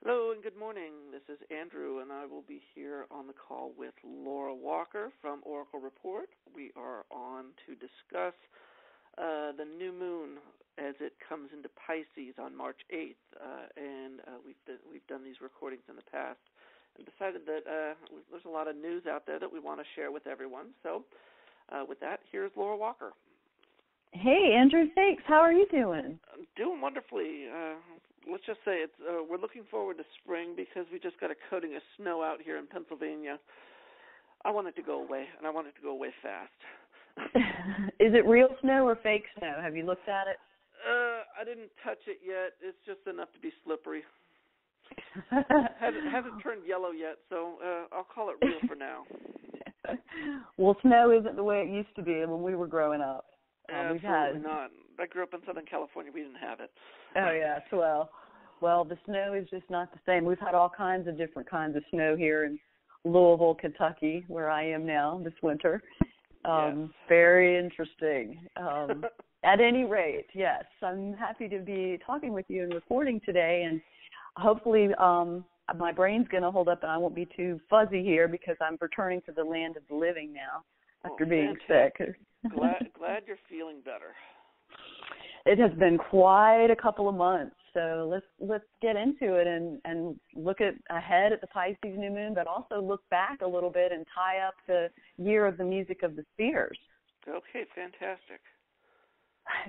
Hello and good morning. This is Andrew, and I will be here on the call with Laura Walker from Oracle Report. We are on to discuss the new moon as it comes into Pisces on March 8th, and we've done these recordings in the past and decided that there's a lot of news out there that we want to share with everyone. So with that, here's Laura Walker. Hey, Andrew, thanks. How are you doing? I'm doing wonderfully. Let's just say we're looking forward to spring because we just got a coating of snow out here in Pennsylvania. I want it to go away, and I want it to go away fast. Is it real snow or fake snow? Have you looked at it? I didn't touch it yet. It's just enough to be slippery. hasn't turned yellow yet, so I'll call it real for now. Well, snow isn't the way it used to be when we were growing up. Absolutely not. I grew up in Southern California. We didn't have it. Oh, yes. Well, the snow is just not the same. We've had all kinds of different kinds of snow here in Louisville, Kentucky, where I am now this winter. Yes. Very interesting. At any rate, yes, I'm happy to be talking with you and recording today, and hopefully my brain's going to hold up and I won't be too fuzzy here because I'm returning to the land of the living now after being sick. Glad you're feeling better. It has been quite a couple of months, so let's get into it and look ahead at the Pisces new moon, but also look back a little bit and tie up the year of the music of the spheres. Okay, fantastic.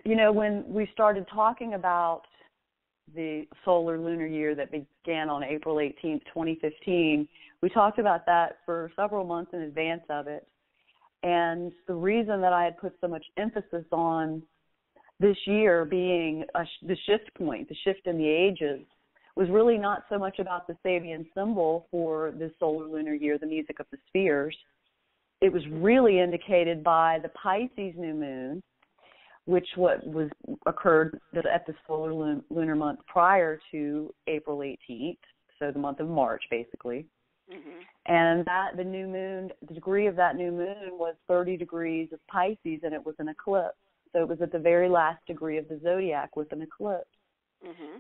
You know, when we started talking about the solar lunar year that began on April 18th, 2015, we talked about that for several months in advance of it. And the reason that I had put so much emphasis on this year being the shift point, the shift in the ages, was really not so much about the Sabian symbol for this solar lunar year, the music of the spheres. It was really indicated by the Pisces new moon, which occurred at the solar lunar month prior to April 18th, so the month of March, basically. Mm-hmm. And the new moon, the degree of that new moon was 30 degrees of Pisces, and it was an eclipse. So it was at the very last degree of the zodiac with an eclipse. Mm-hmm.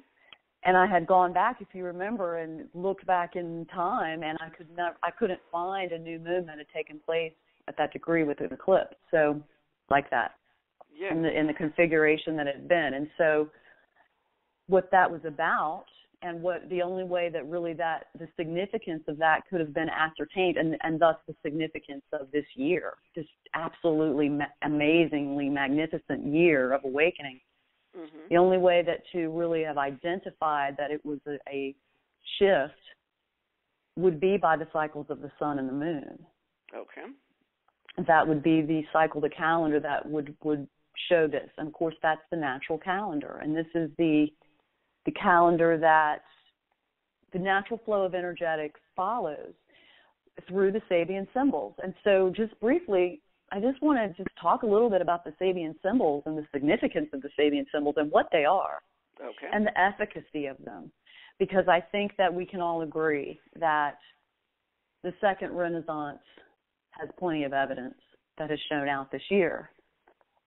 And I had gone back, if you remember, and looked back in time, and I couldn't find a new moon that had taken place at that degree with an eclipse. So like that, yeah. in the configuration that it had been. And so what that was about, and what the only way that really the significance of that could have been ascertained, and thus the significance of this year, just absolutely amazingly magnificent year of awakening. Mm-hmm. The only way that to really have identified that it was a shift would be by the cycles of the sun and the moon. Okay. That would be the cycle, the calendar that would show this. And, of course, that's the natural calendar. And this is the calendar that the natural flow of energetics follows through the Sabian symbols. And so just briefly, I just want to just talk a little bit about the Sabian symbols and the significance of the Sabian symbols and what they are, okay, and the efficacy of them, because I think that we can all agree that the second Renaissance has plenty of evidence that has shown out this year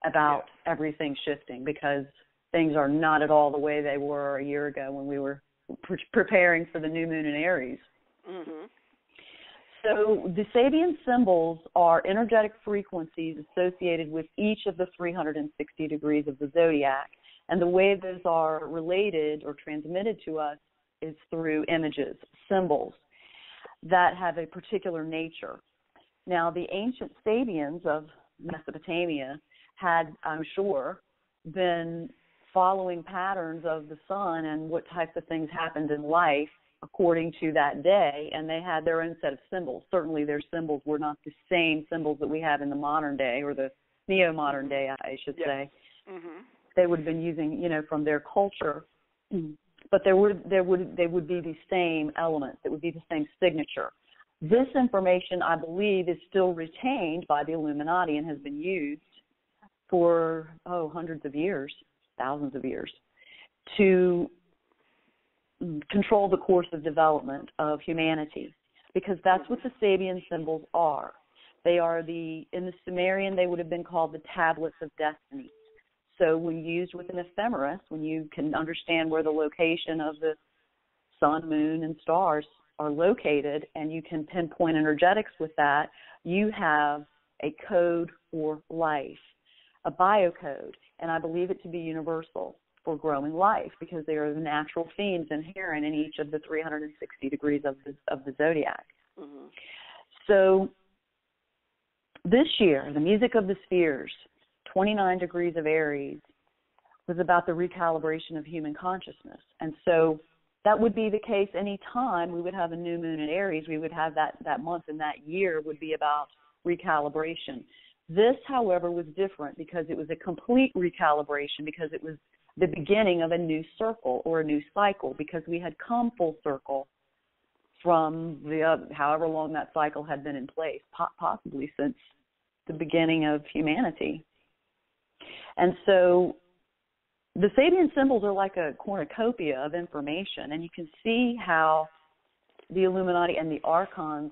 about everything shifting, because things are not at all the way they were a year ago when we were preparing for the new moon in Aries. Mm-hmm. So the Sabian symbols are energetic frequencies associated with each of the 360 degrees of the zodiac. And the way those are related or transmitted to us is through images, symbols that have a particular nature. Now, the ancient Sabians of Mesopotamia had, I'm sure, been following patterns of the sun and what types of things happened in life according to that day, and they had their own set of symbols. Certainly their symbols were not the same symbols that we have in the modern day, or the neo-modern day, I should say. Mm-hmm. They would have been using, from their culture, but they would be the same elements. It would be the same signature. This information, I believe, is still retained by the Illuminati and has been used for, hundreds of years, thousands of years, to control the course of development of humanity, because that's what the Sabian symbols are. They are in the Sumerian, they would have been called the tablets of destiny. So when used with an ephemeris, when you can understand where the location of the sun, moon, and stars are located, and you can pinpoint energetics with that, you have a code for life, a biocode, and I believe it to be universal for growing life because they are the natural themes inherent in each of the 360 degrees of the zodiac. Mm-hmm. So this year, the music of the spheres, 29 degrees of Aries, was about the recalibration of human consciousness. And so that would be the case any time we would have a new moon in Aries. We would have that month and that year would be about recalibration. This, however, was different because it was a complete recalibration, because it was the beginning of a new circle or a new cycle, because we had come full circle from however long that cycle had been in place, possibly since the beginning of humanity. And so the Sabian symbols are like a cornucopia of information, and you can see how the Illuminati and the Archons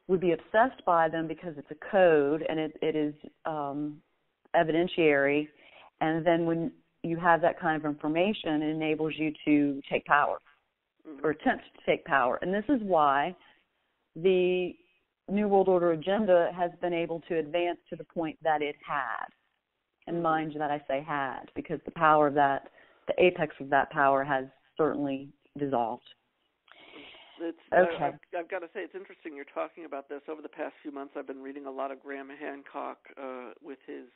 would be obsessed by them because it's a code and it is evidentiary. And then when you have that kind of information, it enables you to take power or attempt to take power. And this is why the New World Order agenda has been able to advance to the point that it had. And mind you that I say had, because the power of that, the apex of that power has certainly dissolved. Okay. I've got to say, it's interesting you're talking about this. Over the past few months, I've been reading a lot of Graham Hancock with his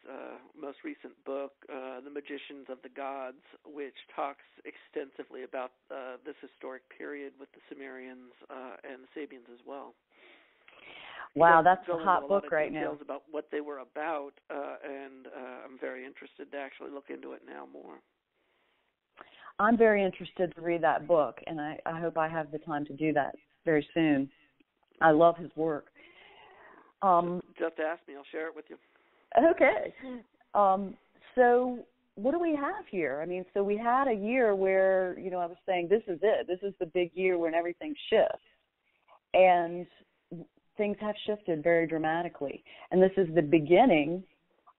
most recent book, The Magicians of the Gods, which talks extensively about this historic period with the Sumerians and the Sabians as well. Wow, that's a hot book right now. Details about what they were about, and I'm very interested to actually look into it now more. I'm very interested to read that book, and I hope I have the time to do that very soon. I love his work. Just ask me. I'll share it with you. Okay. So what do we have here? I mean, so we had a year where, I was saying this is it. This is the big year when everything shifts. And things have shifted very dramatically. And this is the beginning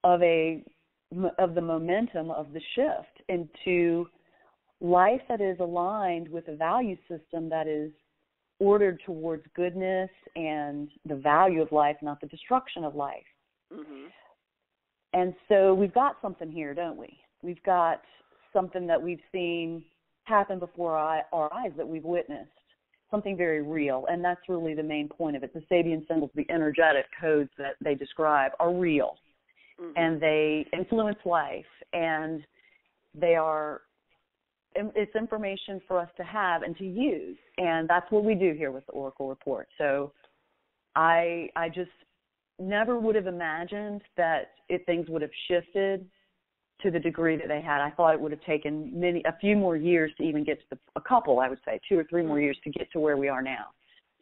of the momentum of the shift into life that is aligned with a value system that is ordered towards goodness and the value of life, not the destruction of life. Mm-hmm. And so we've got something here, don't we? We've got something that we've seen happen before our eyes, that we've witnessed, something very real, and that's really the main point of it. The Sabian symbols, the energetic codes that they describe, are real, and they influence life, and it's information for us to have and to use, and that's what we do here with the Oracle Report. So I just never would have imagined that things would have shifted to the degree that they had. I thought it would have taken a few more years to even get to a couple, I would say, 2 or 3 more years to get to where we are now.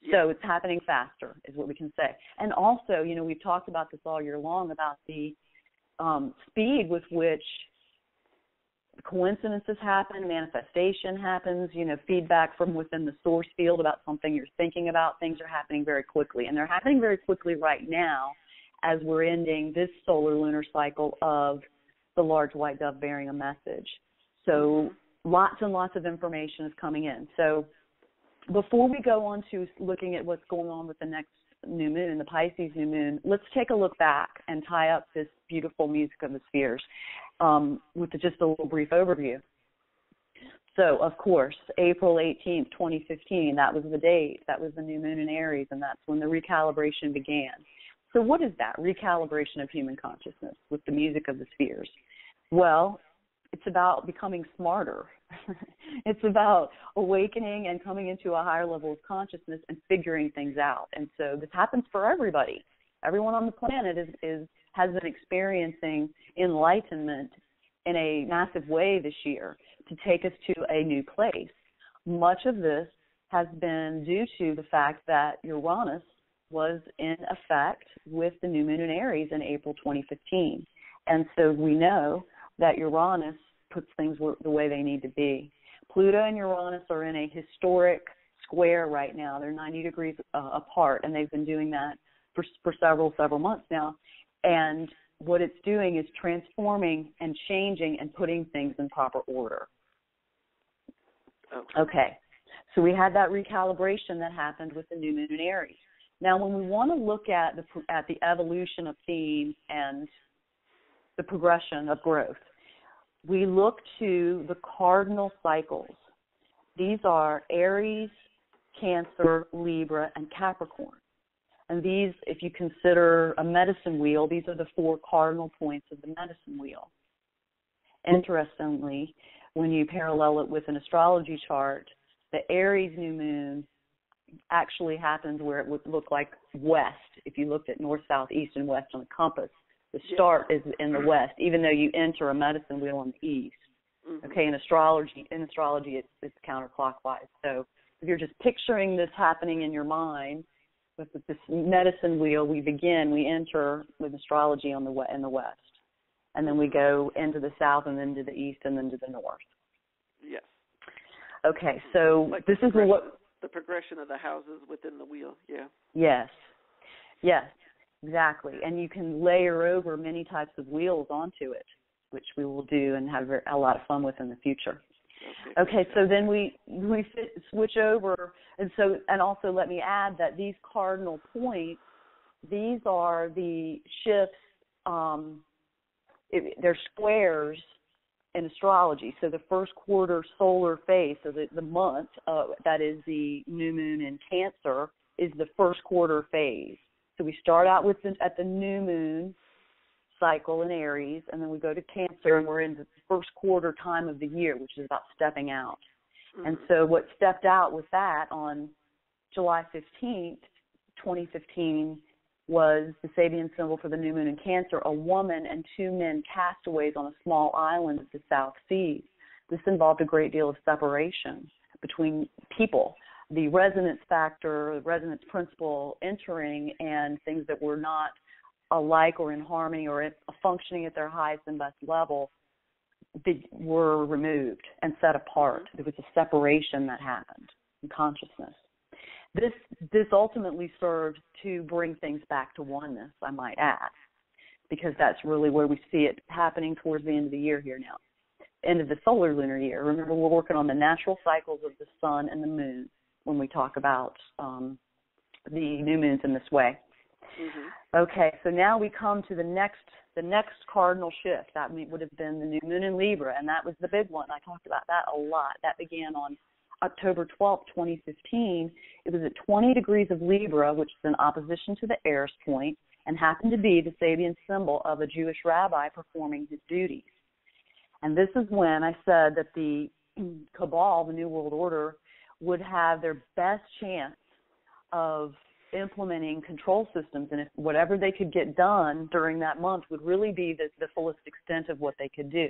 Yeah. So it's happening faster is what we can say. And also, we've talked about this all year long about the speed with which coincidences happen, manifestation happens, feedback from within the source field about something you're thinking about. Things are happening very quickly, and they're happening very quickly right now as we're ending this solar lunar cycle of the large white dove bearing a message. So lots and lots of information is coming in. So before we go on to looking at what's going on with the next new moon, the Pisces new moon, let's take a look back and tie up this beautiful music of the spheres with just a little brief overview. So, of course, April 18th, 2015, that was the date. That was the new moon in Aries, and that's when the recalibration began. So what is that, recalibration of human consciousness with the music of the spheres? Well, it's about becoming smarter. It's about awakening and coming into a higher level of consciousness and figuring things out. And so this happens for everybody. Everyone on the planet has been experiencing enlightenment in a massive way this year to take us to a new place. Much of this has been due to the fact that Uranus was in effect with the new moon in Aries in April 2015. And so we know that Uranus puts things the way they need to be. Pluto and Uranus are in a historic square right now. They're 90 degrees apart, and they've been doing that for several months now. And what it's doing is transforming and changing and putting things in proper order. Okay. So we had that recalibration that happened with the new moon in Aries. Now, when we want to look at the evolution of themes and the progression of growth, we look to the cardinal cycles. These are Aries, Cancer, Libra, and Capricorn. And these, if you consider a medicine wheel, these are the 4 cardinal points of the medicine wheel. Interestingly, when you parallel it with an astrology chart, the Aries new moon actually happens where it would look like west. If you looked at north, south, east, and west on a compass, the start is in the west, even though you enter a medicine wheel in the east. Mm-hmm. Okay, in astrology it's counterclockwise. So if you're just picturing this happening in your mind with this medicine wheel, we enter with astrology in the west, and then we go into the south and then to the east and then to the north. Yes. Okay, so like this is the progression of the houses within the wheel. Yeah. Yes, exactly. And you can layer over many types of wheels onto it, which we will do and have a lot of fun with in the future. Okay, so then we switch over, and also let me add that these cardinal points, these are the shifts. They're squares in astrology. So the first quarter solar phase, so the month that is the new moon in Cancer, is the first quarter phase. So we start out at the new moon cycle in Aries, and then we go to Cancer, and we're in the first quarter time of the year, which is about stepping out. Mm-hmm. And so what stepped out with that on July 15th, 2015, was the Sabian symbol for the new moon in Cancer, a woman and 2 men castaways on a small island of the South Seas. This involved a great deal of separation between people, the resonance factor, the resonance principle entering, and things that were not alike or in harmony or functioning at their highest and best level were removed and set apart. There was a separation that happened in consciousness. This ultimately served to bring things back to oneness, I might add, because that's really where we see it happening towards the end of the year here now, end of the solar lunar year. Remember, we're working on the natural cycles of the sun and the moon when we talk about the new moons in this way. Mm-hmm. Okay, so now we come to the next cardinal shift. That would have been the new moon in Libra, and that was the big one. I talked about that a lot. That began on October 12th, 2015. It was at 20 degrees of Libra, which is in opposition to the Eris point, and happened to be the Sabian symbol of a Jewish rabbi performing his duties. And this is when I said that the Cabal, the New World Order, would have their best chance of implementing control systems, and if whatever they could get done during that month would really be the fullest extent of what they could do.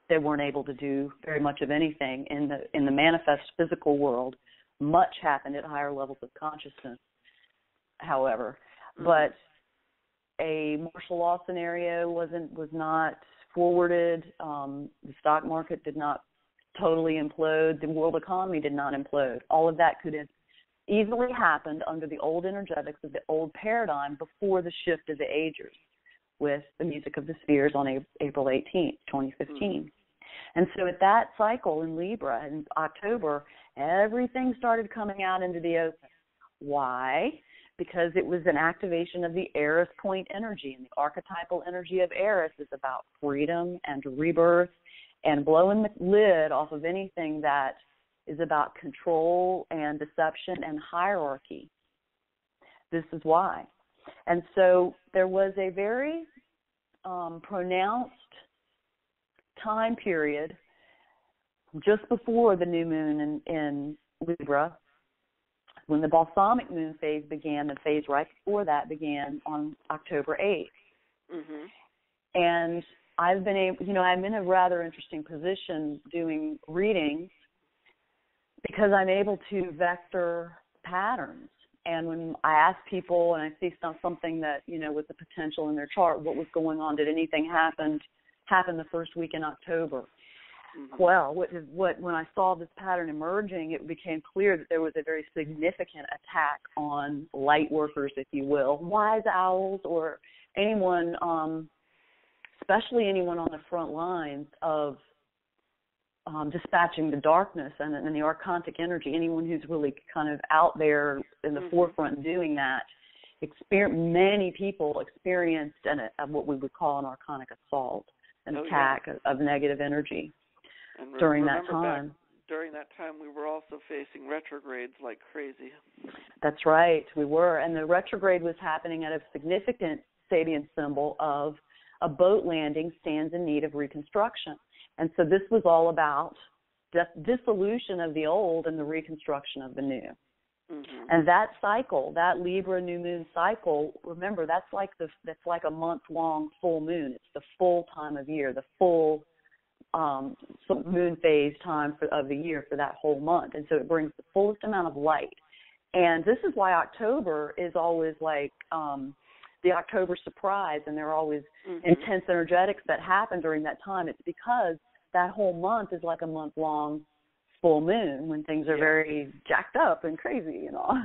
They weren't able to do very much of anything in the manifest physical world. Much happened at higher levels of consciousness, however. But a martial law scenario was not forwarded. The stock market did not totally implode. The world economy did not implode. All of that could have easily happened under the old energetics of the old paradigm before the shift of the agers with the music of the spheres on April 18th, 2015. And so at that cycle in Libra in October, everything started coming out into the open. Why? Because it was an activation of the Eris point energy, and the archetypal energy of Eris is about freedom and rebirth and blowing the lid off of anything that is about control and deception and hierarchy. This is why. And so there was a very pronounced time period just before the new moon in Libra, when the balsamic moon phase began. The phase right before that began on October 8th. Mm-hmm. And I've been able, I'm in a rather interesting position doing readings because I'm able to vector patterns. And when I ask people and I see something that, with the potential in their chart, what was going on, did anything happen the first week in October? Mm-hmm. Well, when I saw this pattern emerging, it became clear that there was a very significant attack on light workers, if you will, wise owls, or anyone, especially anyone on the front lines of dispatching the darkness and the archontic energy. Anyone who's really kind of out there in the forefront doing that, many people experienced what we would call an archonic assault, an attack of negative energy during that time. During that time, we were also facing retrogrades like crazy. That's right, we were. And the retrograde was happening at a significant Sabian symbol of a boat landing stands in need of reconstruction. And so this was all about the dissolution of the old and the reconstruction of the new. Mm-hmm. And that cycle, that Libra new moon cycle, remember, that's like a month-long full moon. It's the full time of year, the full moon phase time of the year for that whole month. And so it brings the fullest amount of light. And this is why October is always like the October surprise, and there are always intense energetics that happen during that time. It's because that whole month is like a month-long full moon when things are very jacked up and crazy, you know.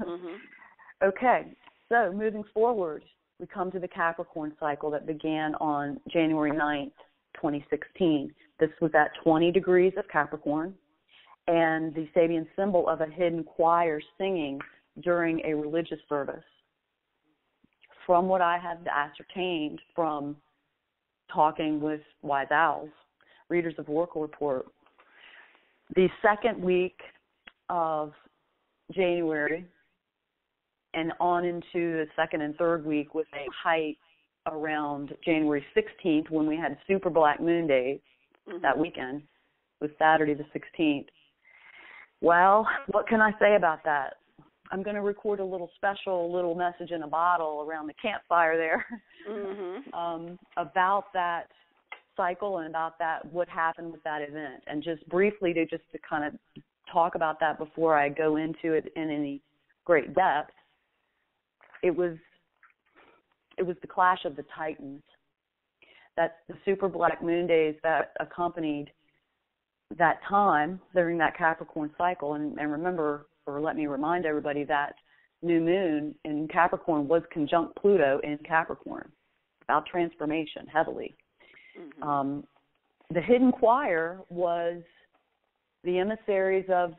Okay, so moving forward, we come to the Capricorn cycle that began on January 9th, 2016. This was at 20 degrees of Capricorn, and the Sabian symbol of a hidden choir singing during a religious service. From what I have ascertained from talking with wise owls, readers of Oracle Report, the second week of January and on into the second and third week with a height around January 16th when we had super black moon days that weekend, was Saturday the 16th. Well, what can I say about that? I'm going to record a little message in a bottle around the campfire there about that cycle and about what happened with that event. And just briefly to kind of talk about that before I go into it in any great depth, it was the clash of the Titans. That's the super black moon days that accompanied that time during that Capricorn cycle. And remember, or let me remind everybody, that new moon in Capricorn was conjunct Pluto in Capricorn, about transformation heavily. The hidden choir was the emissaries of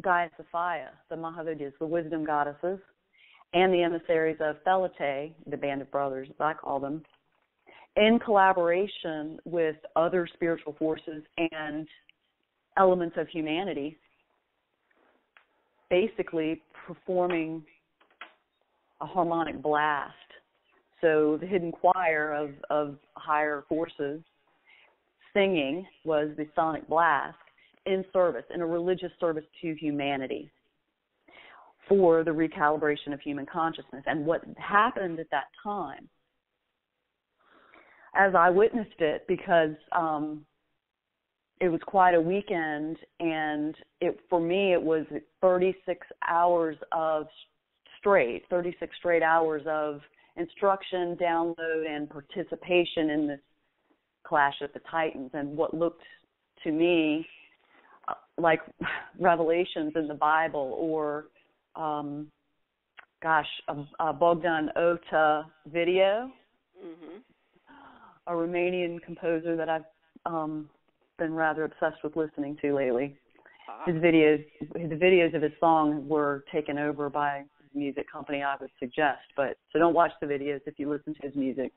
Gaia Sophia, the Mahavidyas, the wisdom goddesses, and the emissaries of Thelete, the band of brothers, as I call them, in collaboration with other spiritual forces and elements of humanity, basically performing a harmonic blast. So the hidden choir of higher forces singing was the sonic blast in a religious service to humanity for the recalibration of human consciousness. And what happened at that time, as I witnessed it, because it was quite a weekend, and for me it was 36 straight hours of instruction, download, and participation in this clash of the Titans, and what looked to me like revelations in the Bible, or a Bogdan Ota video, a Romanian composer that I've been rather obsessed with listening to lately. The videos of his song were taken over by a music company, I would suggest, so don't watch the videos if you listen to his music.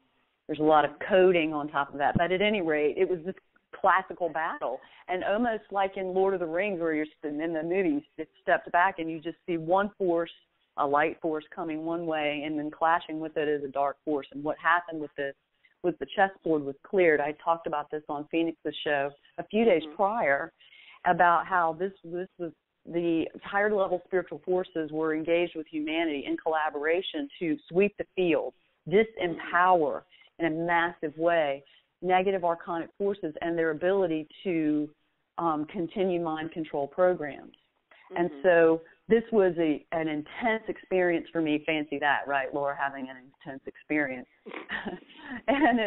There's a lot of coding on top of that, but at any rate, it was this classical battle, and almost like in Lord of the Rings, where you're in the movie, you stepped back and you just see one force, a light force, coming one way, and then clashing with it is a dark force. And what happened with this was the chessboard was cleared. I talked about this on Phoenix's show a few days prior, about how this was the higher level spiritual forces were engaged with humanity in collaboration to sweep the field, disempower in a massive way negative archonic forces and their ability to continue mind control programs. And so this was an intense experience for me. Fancy that, right, Laura, having an intense experience. And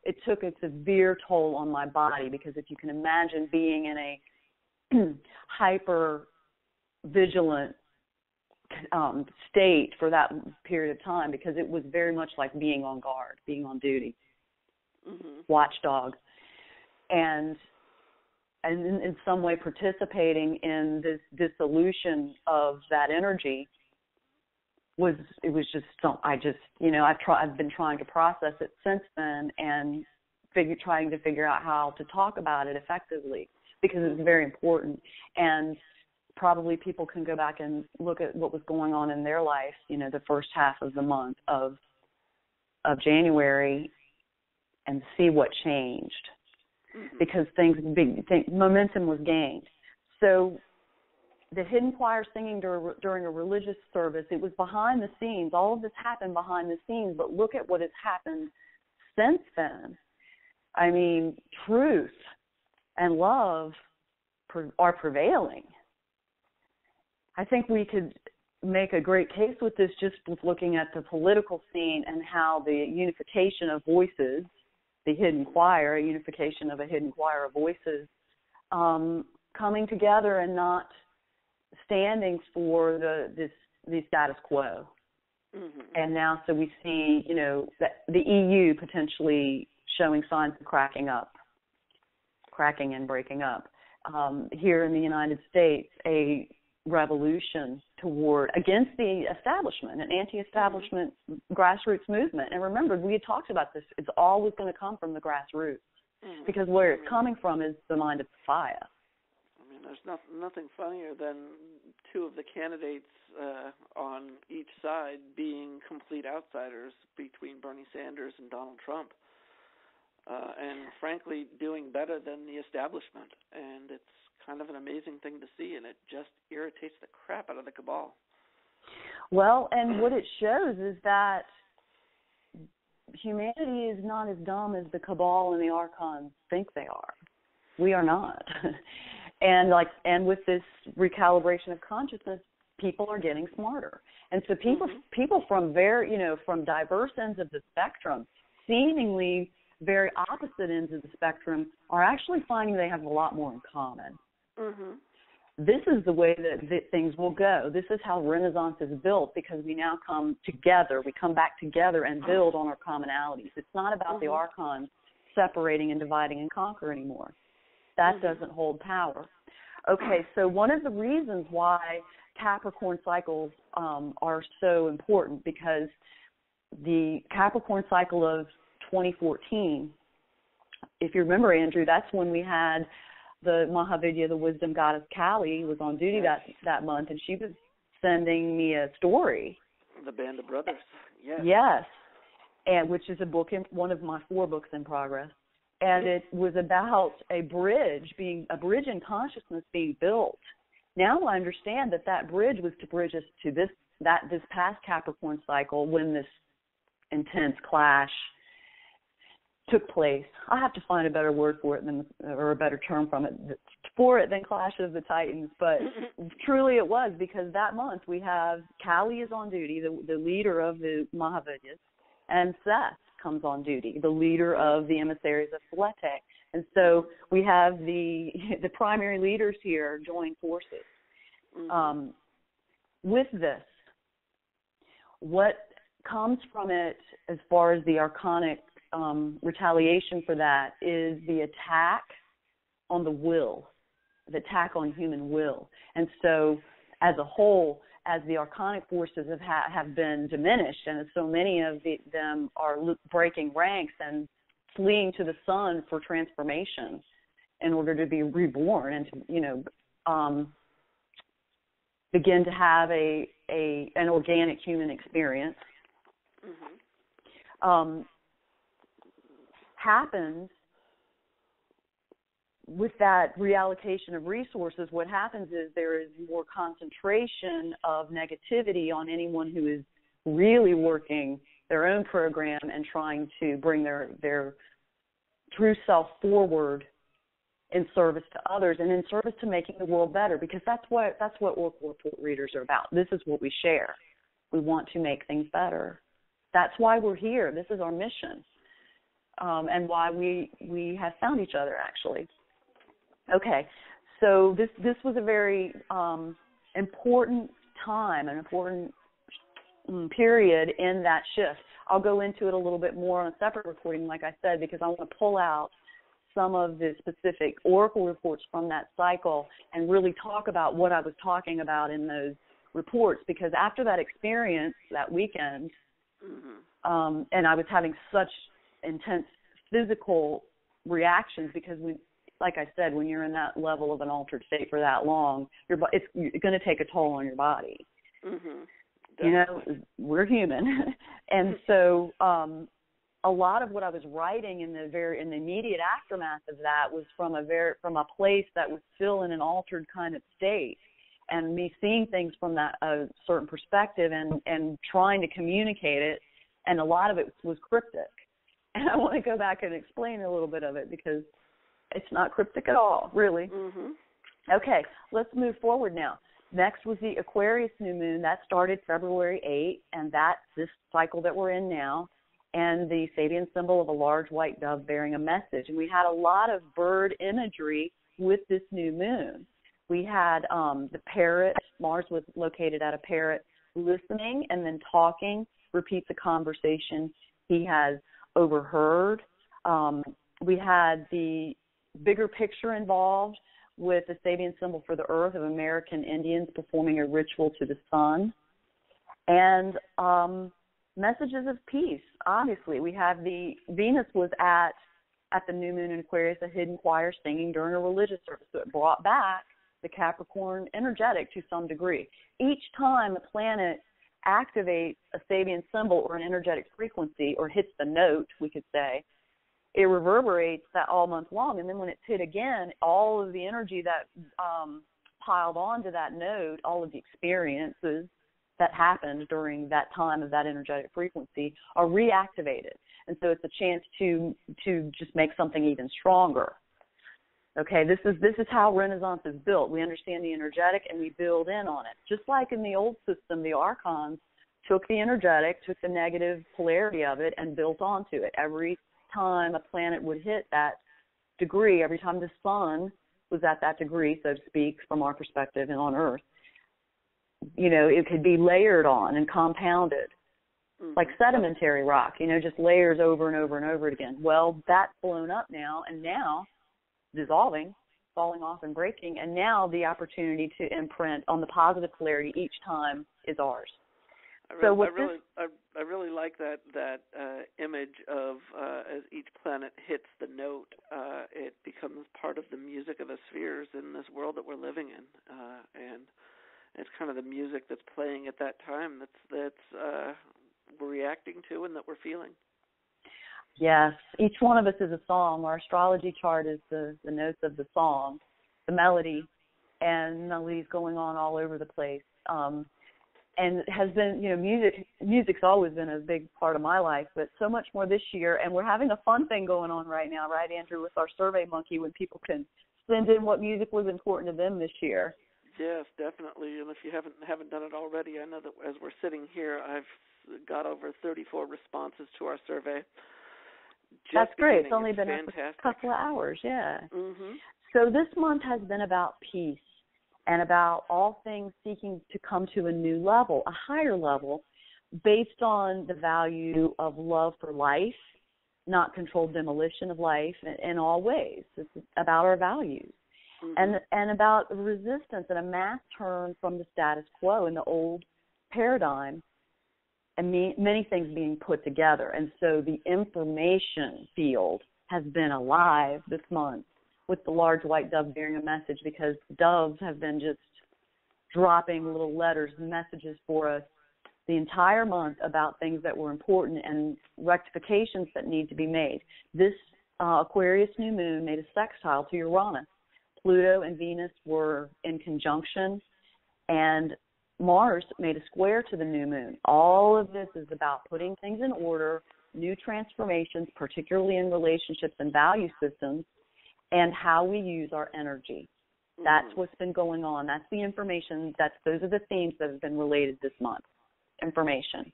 it took a severe toll on my body, because if you can imagine being in a hyper vigilant state for that period of time, because it was very much like being on guard, being on duty, watchdog. And and in some way participating in this dissolution of that energy was just I've been trying to process it since then and trying to figure out how to talk about it effectively, because it's very important. And probably people can go back and look at what was going on in their life, the first half of the month of January, and see what changed, because momentum was gained. So the hidden choir singing during a religious service, it was behind the scenes. All of this happened behind the scenes, but look at what has happened since then. I mean, truth and love are prevailing. I think we could make a great case with this just with looking at the political scene and how the unification of voices, the hidden choir, a unification of a hidden choir of voices, coming together and not standing for the status quo. Mm-hmm. And now, so we see, that the EU potentially showing signs of cracking and breaking up. Here in the United States, a revolution against the establishment, an anti-establishment grassroots movement. And remember, we had talked about this. It's always going to come from the grassroots, because where it's coming from is the mind of fire. I mean, there's nothing funnier than two of the candidates on each side being complete outsiders between Bernie Sanders and Donald Trump, and frankly doing better than the establishment. And it's kind of an amazing thing to see, and it just irritates the crap out of the cabal. Well, and what it shows is that humanity is not as dumb as the cabal and the archons think they are. We are not. And with this recalibration of consciousness, people are getting smarter. And so people from from diverse ends of the spectrum, seemingly very opposite ends of the spectrum, are actually finding they have a lot more in common. Mm-hmm. This is the way that things will go. This is how Renaissance is built, because we now come together. We come back together and build on our commonalities. It's not about the archons separating and dividing and conquer anymore. That doesn't hold power. Okay, so one of the reasons why Capricorn cycles are so important, because the Capricorn cycle of 2014, if you remember, Andrew, that's when we had the Mahavidya, the wisdom goddess Kali, was on duty that month, and she was sending me a story. The Band of Brothers. Yes. Yes, and which is one of my 4 books in progress. And it was about a bridge in consciousness being built. Now I understand that bridge was to bridge us to this past Capricorn cycle, when this intense clash took place. I have to find a better word for it or a better term than Clash of the Titans, but truly it was, because that month we have Kali is on duty, the leader of the Mahavidyas, and Seth comes on duty, the leader of the emissaries of Selete. And so we have the primary leaders here join forces. With this, what comes from it as far as the archonic retaliation for that is the attack on the will, the attack on human will. And so as a whole, as the archonic forces have been diminished, and as so many of them are breaking ranks and fleeing to the sun for transformation in order to be reborn and to, begin to have an organic human experience, happens with that reallocation of resources. What happens is there is more concentration of negativity on anyone who is really working their own program and trying to bring their true self forward in service to others and in service to making the world better, because that's what Oracle Report readers are about. This is what we share. We want to make things better. That's why we're here. This is our mission, and why we have found each other, actually. Okay, so this was a very important time, an important period in that shift. I'll go into it a little bit more on a separate recording, like I said, because I want to pull out some of the specific oracle reports from that cycle and really talk about what I was talking about in those reports, because after that experience that weekend, and I was having such intense physical reactions, because like I said, when you're in that level of an altered state for that long, it's going to take a toll on your body. You know, we're human. And so a lot of what I was writing in the immediate aftermath of that was from a place that was still in an altered kind of state, and me seeing things from that certain perspective and trying to communicate it, and a lot of it was cryptic. And I want to go back and explain a little bit of it, because it's not cryptic at all, really. Okay, let's move forward now. Next was the Aquarius new moon. That started February 8th, and that's this cycle that we're in now, and the Sabian symbol of a large white dove bearing a message. And we had a lot of bird imagery with this new moon. We had the parrot. Mars was located at a parrot, listening and then talking, repeats a conversation he has overheard. We had the bigger picture involved with the Sabian symbol for the earth of American Indians performing a ritual to the sun. And messages of peace, obviously. We have the Venus was at the new moon in Aquarius, a hidden choir singing during a religious service. So it brought back the Capricorn energetic to some degree. Each time a planet activates a Sabian symbol or an energetic frequency, or hits the note, we could say, it reverberates that all month long. And then when it's hit again, all of the energy that piled onto that note, all of the experiences that happened during that time of that energetic frequency are reactivated. And so it's a chance to just make something even stronger. Okay, this is how Renaissance is built. We understand the energetic and we build in on it. Just like in the old system, the archons took the energetic, took the negative polarity of it, and built onto it. Every time a planet would hit that degree, every time the sun was at that degree, so to speak, from our perspective and on Earth, you know, it could be layered on and compounded, like sedimentary rock, you know, just layers over and over and over again. Well, that's blown up now, and now dissolving, falling off and breaking, and now the opportunity to imprint on the positive polarity each time is ours. I really like that image of as each planet hits the note, it becomes part of the music of the spheres in this world that we're living in, and it's kind of the music that's playing at that time that's we're reacting to and that we're feeling. Yes, each one of us is a song. Our astrology chart is the notes of the song, the melody, and melodies going on all over the place. And it has been, you know, music's always been a big part of my life, but so much more this year. And we're having a fun thing going on right now, right, Andrew, with our Survey Monkey, when people can send in what music was important to them this year. Yes, definitely. And if you haven't done it already, I know that as we're sitting here, I've got over 34 responses to our survey. That's great. It's only been a couple of hours, yeah. So this month has been about peace and about all things seeking to come to a new level, a higher level, based on the value of love for life, not controlled demolition of life in all ways. It's about our values. And about resistance and a mass turn from the status quo in the old paradigm, and many things being put together. And so the information field has been alive this month with the large white dove bearing a message, because doves have been just dropping little letters and messages for us the entire month about things that were important and rectifications that need to be made. This Aquarius new moon made a sextile to Uranus. Pluto and Venus were in conjunction, and Mars made a square to the new moon. All of this is about putting things in order, new transformations, particularly in relationships and value systems, and how we use our energy. That's what's been going on. That's the information. Those are the themes that have been related this month. Information.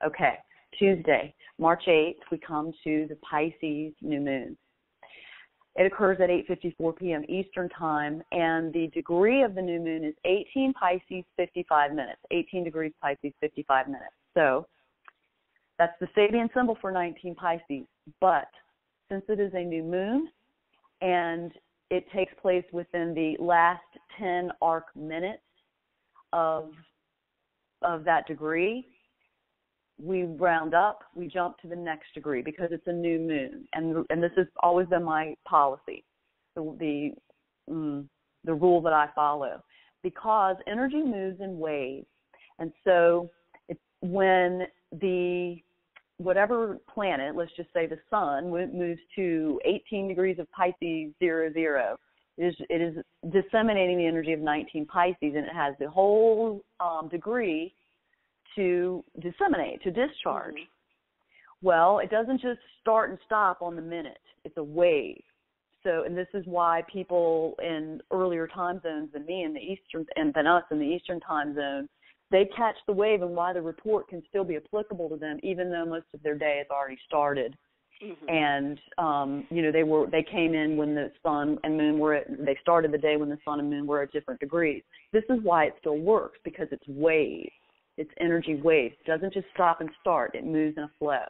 Okay, Tuesday, March 8th, we come to the Pisces new moon. It occurs at 8:54 p.m. Eastern Time, and the degree of the new moon is 18 Pisces, 55 minutes. 18 degrees Pisces, 55 minutes. So that's the Sabian symbol for 19 Pisces. But since it is a new moon, and it takes place within the last 10 arc minutes of that degree. We round up, we jump to the next degree because it's a new moon, and this has always been my policy, the rule that I follow, because energy moves in waves, and so when whatever planet, let's just say the sun, moves to 18 degrees of Pisces 00, it is disseminating the energy of 19 Pisces, and it has the whole degree to disseminate, to discharge. Mm-hmm. Well, it doesn't just start and stop on the minute. It's a wave. So, and this is why people in earlier time zones than me in the Eastern, and than us in the Eastern time zone, they catch the wave, and why the report can still be applicable to them, even though most of their day has already started. Mm-hmm. And they came in when the sun and moon they started the day when the sun and moon were at different degrees. This is why it still works, because it's waves. It's energy waves. It doesn't just stop and start. It moves in a flow.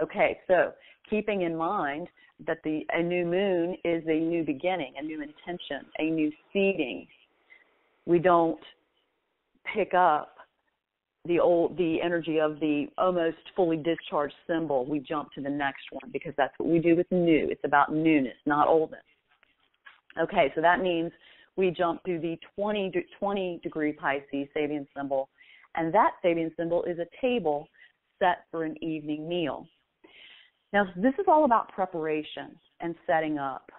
Okay, so keeping in mind that a new moon is a new beginning, a new intention, a new seeding. We don't pick up the energy of the almost fully discharged symbol. We jump to the next one because that's what we do with new. It's about newness, not oldness. Okay, so that means we jump to the 20 degree Pisces Sabian symbol, and that Sabian symbol is a table set for an evening meal. Now, this is all about preparation and setting up,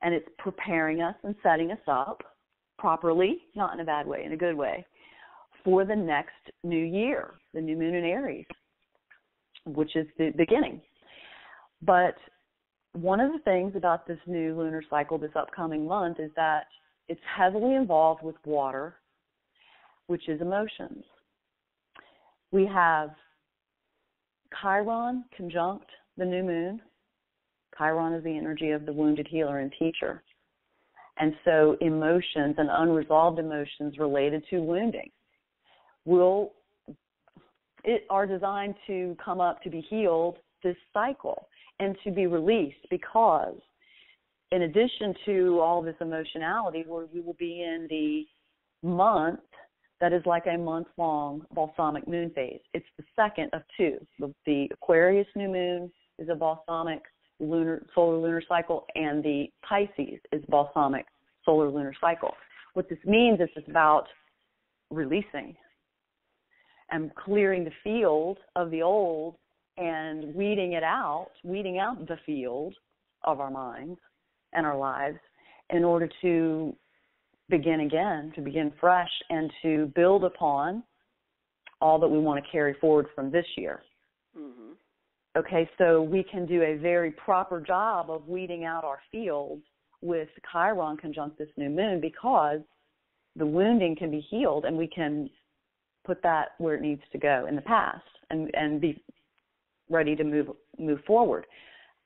and it's preparing us and setting us up properly, not in a bad way, in a good way, for the next new year, the new moon in Aries, which is the beginning. But one of the things about this new lunar cycle this upcoming month is that it's heavily involved with water, which is emotions. We have Chiron conjunct the new moon. Chiron is the energy of the wounded healer and teacher. And so emotions and unresolved emotions related to wounding are designed to come up to be healed this cycle and to be released, because in addition to all this emotionality, we will be in the month that is like a month-long balsamic moon phase. It's the second of two. The Aquarius new moon is a balsamic solar lunar cycle, and the Pisces is balsamic solar lunar cycle. What this means is it's about releasing and clearing the field of the old and weeding out the field of our minds and our lives in order to begin again, to begin fresh, and to build upon all that we want to carry forward from this year. Mm-hmm. Okay, so we can do a very proper job of weeding out our fields with Chiron conjunct this new moon, because the wounding can be healed, and we can put that where it needs to go in the past and be ready to move forward.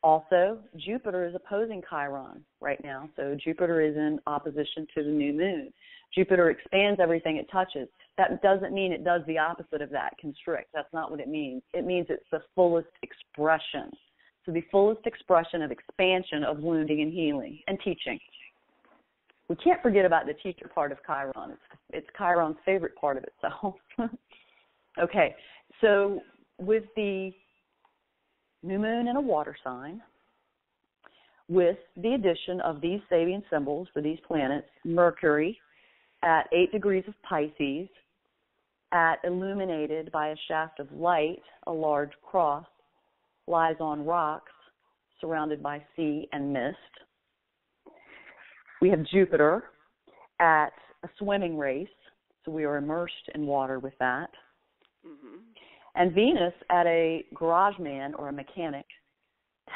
Also, Jupiter is opposing Chiron right now, so Jupiter is in opposition to the new moon. Jupiter expands everything it touches. That doesn't mean it does the opposite of that, constrict. That's not what it means. It means it's the fullest expression. So the fullest expression of expansion of wounding and healing and teaching. We can't forget about the teacher part of Chiron. It's Chiron's favorite part of itself. Okay, so with the new moon in a water sign, with the addition of these Sabian symbols for these planets, Mercury at 8 degrees of Pisces, illuminated by a shaft of light, a large cross, lies on rocks, surrounded by sea and mist. We have Jupiter at a swimming race, so we are immersed in water with that. Mm-hmm. And Venus at a garage man or a mechanic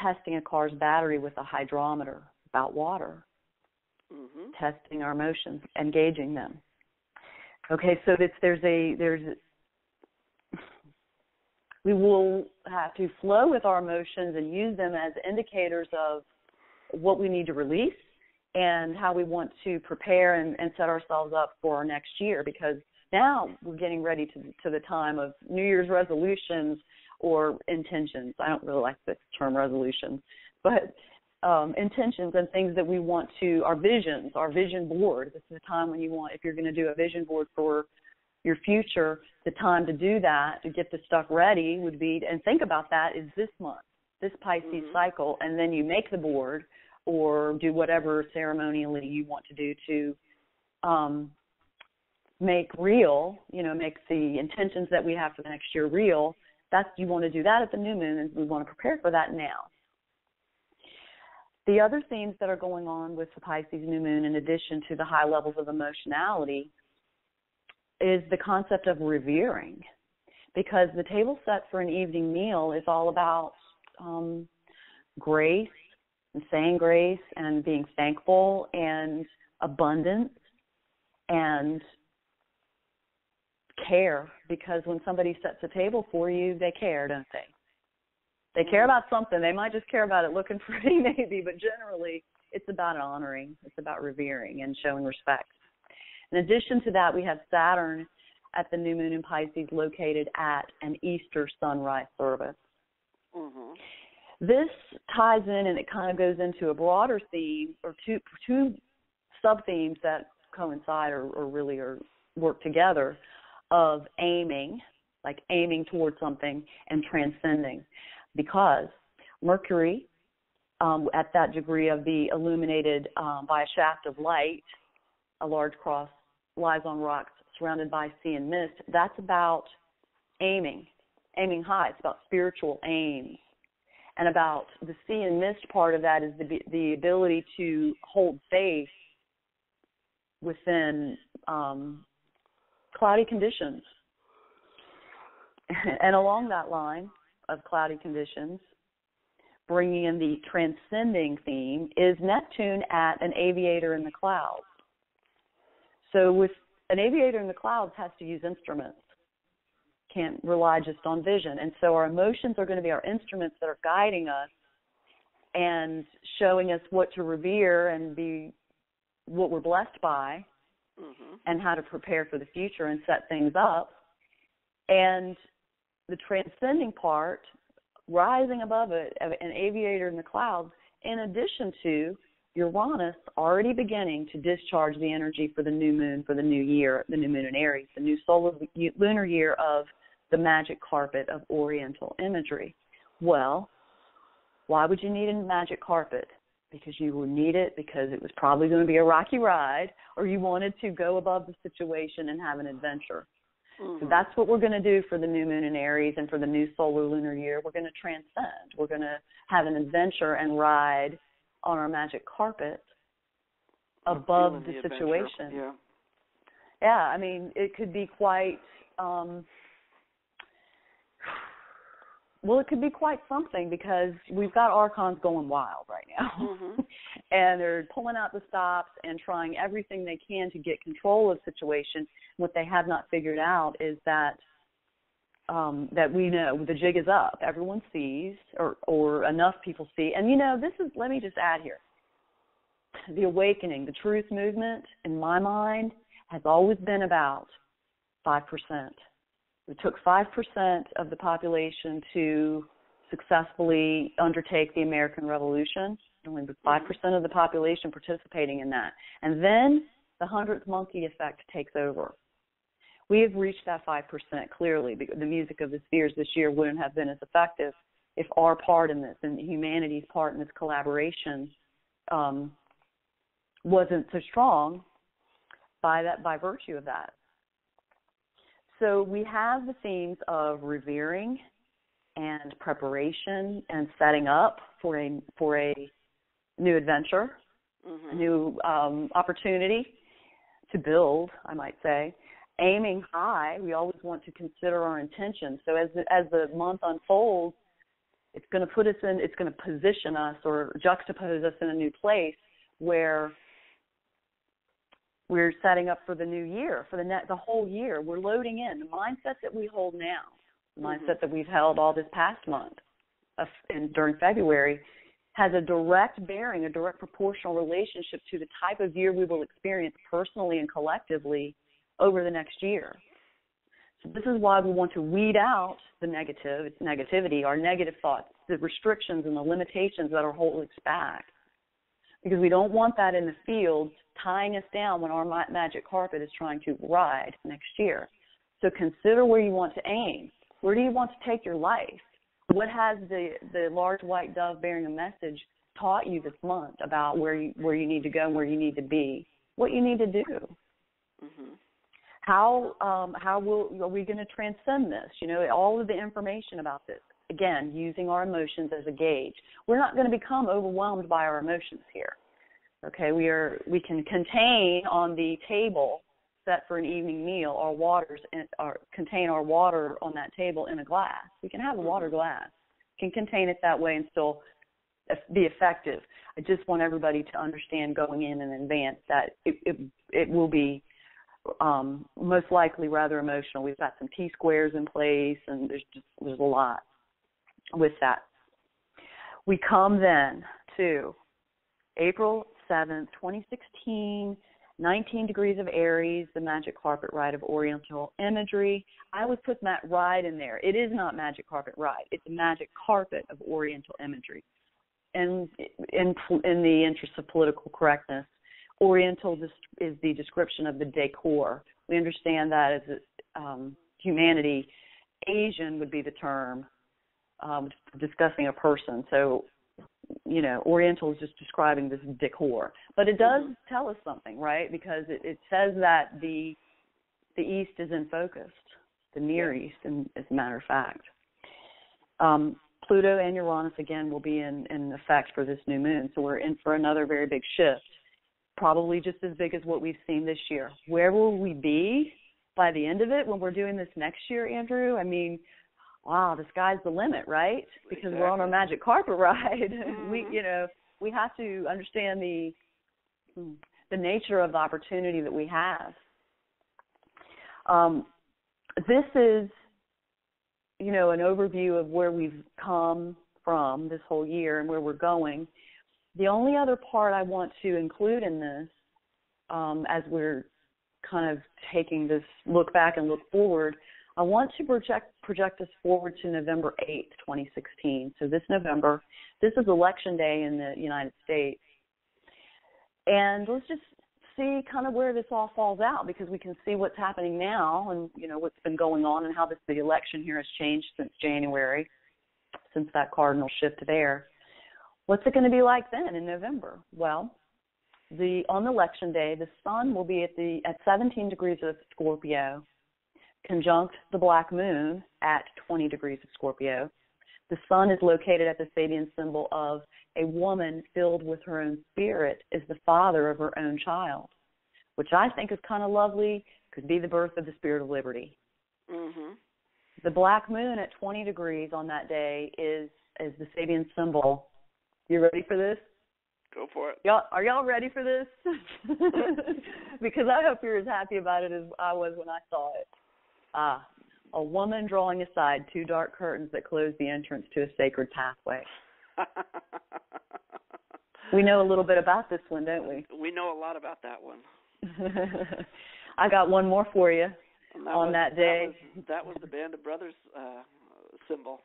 testing a car's battery with a hydrometer about water, mm-hmm. testing our emotions, engaging them. Okay, so we will have to flow with our emotions and use them as indicators of what we need to release and how we want to prepare and set ourselves up for our next year, because now we're getting ready to the time of New Year's resolutions or intentions. I don't really like the term resolutions, but intentions and things that we want to, our visions, our vision board. This is a time when you want, if you're going to do a vision board for your future, the time to do that, to get the stuff ready would be, and think about that, is this month, this Pisces cycle, and then you make the board or do whatever ceremonially you want to do to make real, make the intentions that we have for the next year real. You want to do that at the new moon, and we want to prepare for that now. The other themes that are going on with the Pisces new moon, in addition to the high levels of emotionality, is the concept of revering, because the table set for an evening meal is all about grace and saying grace and being thankful and abundance and care, because when somebody sets a table for you, they care, don't they? They care about something. They might just care about it looking pretty maybe, but generally it's about honoring. It's about revering and showing respect. In addition to that, we have Saturn at the new moon in Pisces located at an Easter sunrise service. Mm-hmm. This ties in, and it kind of goes into a broader theme, or two sub-themes that coincide or really work together, of aiming, like aiming towards something, and transcending. Because Mercury, at that degree of the illuminated by a shaft of light, a large cross lies on rocks surrounded by sea and mist, that's about aiming high. It's about spiritual aims. And about the sea and mist part of that is the ability to hold faith within cloudy conditions. And along that line of cloudy conditions, bringing in the transcending theme, is Neptune at an aviator in the clouds. So with an aviator in the clouds has to use instruments, can't rely just on vision. And so our emotions are going to be our instruments that are guiding us and showing us what to revere and be what we're blessed by, and how to prepare for the future and set things up. And the transcending part, rising above it, an aviator in the clouds, in addition to Uranus already beginning to discharge the energy for the new moon, for the new year, the new moon in Aries, the new solar lunar year of the magic carpet of Oriental imagery. Well, why would you need a magic carpet? Because you would need it because it was probably going to be a rocky ride, or you wanted to go above the situation and have an adventure. So that's what we're going to do for the new moon in Aries and for the new solar lunar year. We're going to transcend. We're going to have an adventure and ride on our magic carpet above the situation. Yeah, I mean, it could be quite, it could be quite something, because we've got archons going wild right now. And they're pulling out the stops and trying everything they can to get control of the situation. What they have not figured out is that that we know the jig is up. Everyone sees, or enough people see. And, this is, let me just add here, the awakening, the truth movement, in my mind, has always been about 5%. It took 5% of the population to successfully undertake the American Revolution, only 5% of the population participating in that. And then the 100th monkey effect takes over. We have reached that 5% clearly. The music of the spheres this year wouldn't have been as effective if our part in this and humanity's part in this collaboration wasn't so strong by virtue of that. So we have the themes of revering and preparation and setting up for a new adventure, a new opportunity to build, I might say. Aiming high, we always want to consider our intentions. So as the month unfolds, it's going to position us or juxtapose us in a new place where we're setting up for the new year, for the whole year. We're loading in the mindset that we hold now, the mindset that we've held all this past month during February, has a direct bearing, a direct proportional relationship to the type of year we will experience personally and collectively over the next year. So this is why we want to weed out the negativity, our negative thoughts, the restrictions and the limitations that are holding us back. Because we don't want that in the field tying us down when our magic carpet is trying to ride next year. So consider where you want to aim. Where do you want to take your life? What has the large white dove bearing a message taught you this month about where you need to go and where you need to be, what you need to do? Mm-hmm. How are we going to transcend this? You know, all of the information about this. Again, using our emotions as a gauge. We're not going to become overwhelmed by our emotions here. Okay, we can contain on the table set for an evening meal contain our water on that table in a glass. We can have a water glass. Can contain it that way and still be effective. I just want everybody to understand going in advance that it will be most likely rather emotional. We've got some T-squares in place, and there's a lot with that. We come then to April 7th, 2016, 19 degrees of Aries, the magic carpet ride of Oriental imagery. I always put that ride in there. It is not magic carpet ride. It's a magic carpet of Oriental imagery. And in the interest of political correctness, Oriental is the description of the decor. We understand that as humanity. Asian would be the term discussing a person. So, you know, Oriental is just describing this decor. But it does tell us something, right? Because it says that the East is in focus, the Near East, as a matter of fact. Pluto and Uranus, again, will be in effect for this new moon. So we're in for another very big shift, probably just as big as what we've seen this year. Where will we be by the end of it when we're doing this next year, Andrew? I mean, wow, the sky's the limit, right? Because We're on our magic carpet ride. We have to understand the nature of the opportunity that we have. This is, you know, an overview of where we've come from this whole year and where we're going. The only other part I want to include in this, as we're kind of taking this look back and look forward, I want to project us forward to November 8th, 2016. So this November, this is Election Day in the United States. And let's just see kind of where this all falls out, because we can see what's happening now and, you know, what's been going on and how the election here has changed since January, since that cardinal shift there. What's it going to be like then in November? Well, on Election Day, the sun will be at 17 degrees of Scorpio, conjunct the black moon at 20 degrees of Scorpio. The sun is located at the Sabian symbol of a woman filled with her own spirit is the father of her own child, which I think is kind of lovely, could be the birth of the spirit of liberty. Mm-hmm. The black moon at 20 degrees on that day is the Sabian symbol. You ready for this? Go for it. Are y'all ready for this? Because I hope you're as happy about it as I was when I saw it. A woman drawing aside two dark curtains that close the entrance to a sacred pathway. We know a little bit about this one, don't we? We know a lot about that one. I got one more for you that day. That was the Band of Brothers symbol.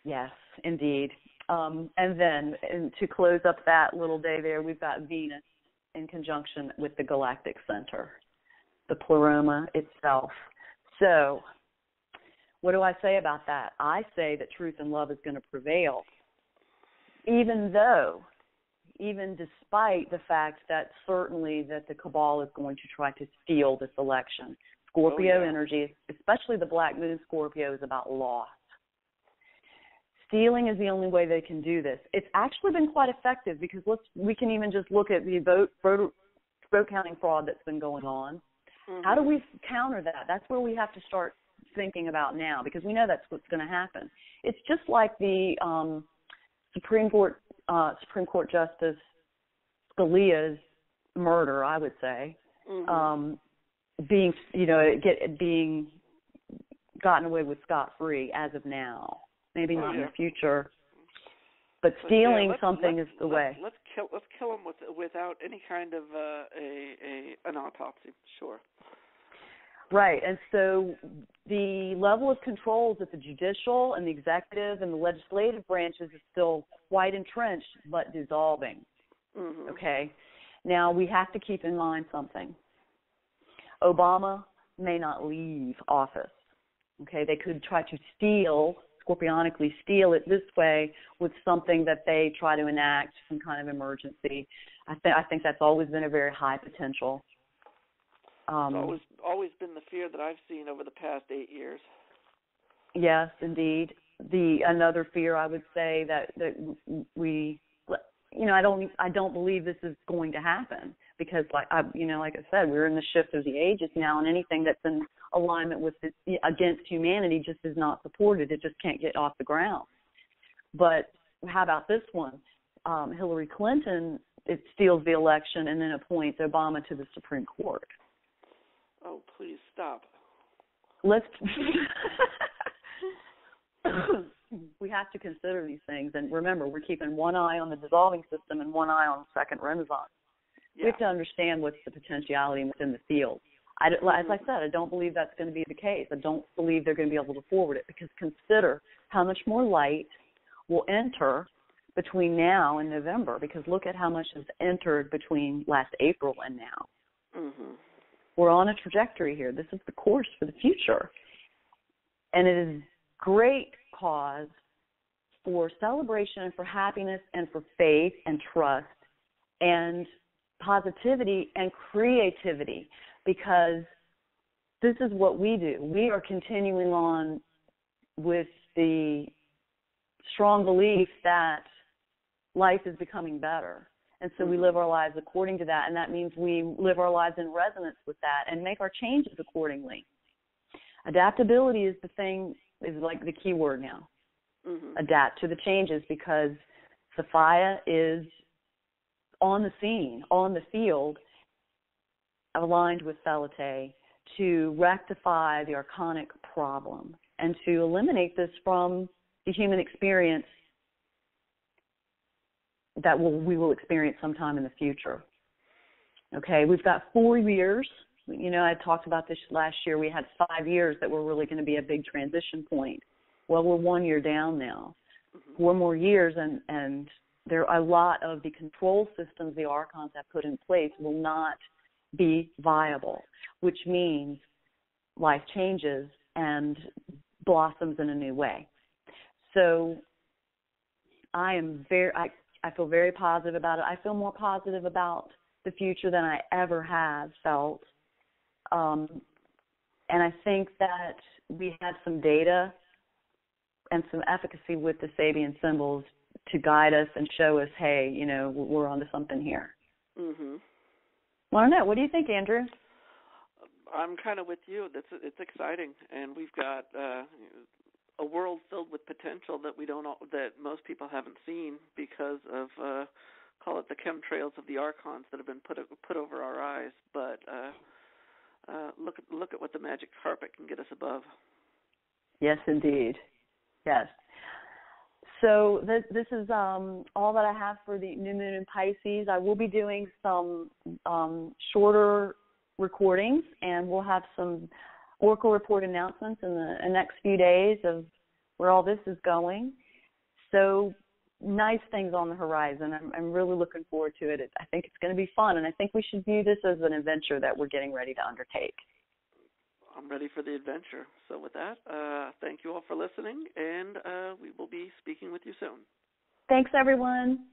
Yes, indeed. And then to close up that little day there, we've got Venus in conjunction with the galactic center, the pleroma itself. So what do I say about that? I say that truth and love is going to prevail, even despite the fact that certainly that the cabal is going to try to steal this election. Scorpio energy, especially the black moon Scorpio, is about loss. Stealing is the only way they can do this. It's actually been quite effective, because we can even just look at the vote counting fraud that's been going on. Mm-hmm. How do we counter that? That's where we have to start thinking about now, because we know that's what's going to happen. It's just like the Supreme Court Justice Scalia's murder, I would say, being gotten away with scot-free as of now. Maybe not in the future, but stealing something is the way. Let's kill him without any kind of an autopsy. Sure. Right, and so the level of controls at the judicial and the executive and the legislative branches is still quite entrenched, but dissolving. Mm-hmm. Okay? Now, we have to keep in mind something. Obama may not leave office. Okay? They could try to scorpionically steal it this way with something that they try to enact, some kind of emergency. I think that's always been a very high potential. It's always been the fear that I've seen over the past 8 years. Yes, indeed. Another fear I would say that we, I don't believe this is going to happen because, like I said, we're in the shift of the ages now, and anything that's in alignment with against humanity just is not supported. It just can't get off the ground. But how about this one? Hillary Clinton steals the election and then appoints Obama to the Supreme Court. Oh, please stop. We have to consider these things. And remember, we're keeping one eye on the dissolving system and one eye on the second renaissance. Yeah. We have to understand what's the potentiality within the field. As I said, I don't believe that's going to be the case. I don't believe they're going to be able to forward it because consider how much more light will enter between now and November, because look at how much has entered between last April and now. Mm-hmm. We're on a trajectory here. This is the course for the future. And it is great cause for celebration and for happiness and for faith and trust and positivity and creativity, because this is what we do. We are continuing on with the strong belief that life is becoming better. And so we live our lives according to that, and that means we live our lives in resonance with that and make our changes accordingly. Adaptability is like the key word now. Mm-hmm. Adapt to the changes, because Sophia is on the scene, on the field, aligned with Felite to rectify the archonic problem and to eliminate this from the human experience that we will experience sometime in the future. Okay, we've got 4 years. I talked about this last year. We had 5 years that were really going to be a big transition point. Well, we're 1 year down now. 4 more years, and there are a lot of the control systems the archons have put in place will not be viable, which means life changes and blossoms in a new way. So I feel very positive about it. I feel more positive about the future than I ever have felt. And I think that we have some data and some efficacy with the Sabian symbols to guide us and show us, hey, we're onto something here. Mm-hmm. Well, I don't know. What do you think, Andrew? I'm kind of with you. It's exciting, and we've got a world filled with potential that most people haven't seen because of call it the chemtrails of the archons that have been put over our eyes. But look at what the magic carpet can get us above. Yes, indeed. Yes. So this is all that I have for the new moon in Pisces. I will be doing some shorter recordings, and we'll have some Oracle report announcements in the next few days of where all this is going. So nice things on the horizon. I'm really looking forward to it. I think it's going to be fun, and I think we should view this as an adventure that we're getting ready to undertake. I'm ready for the adventure. So with that, thank you all for listening, and we will be speaking with you soon. Thanks, everyone.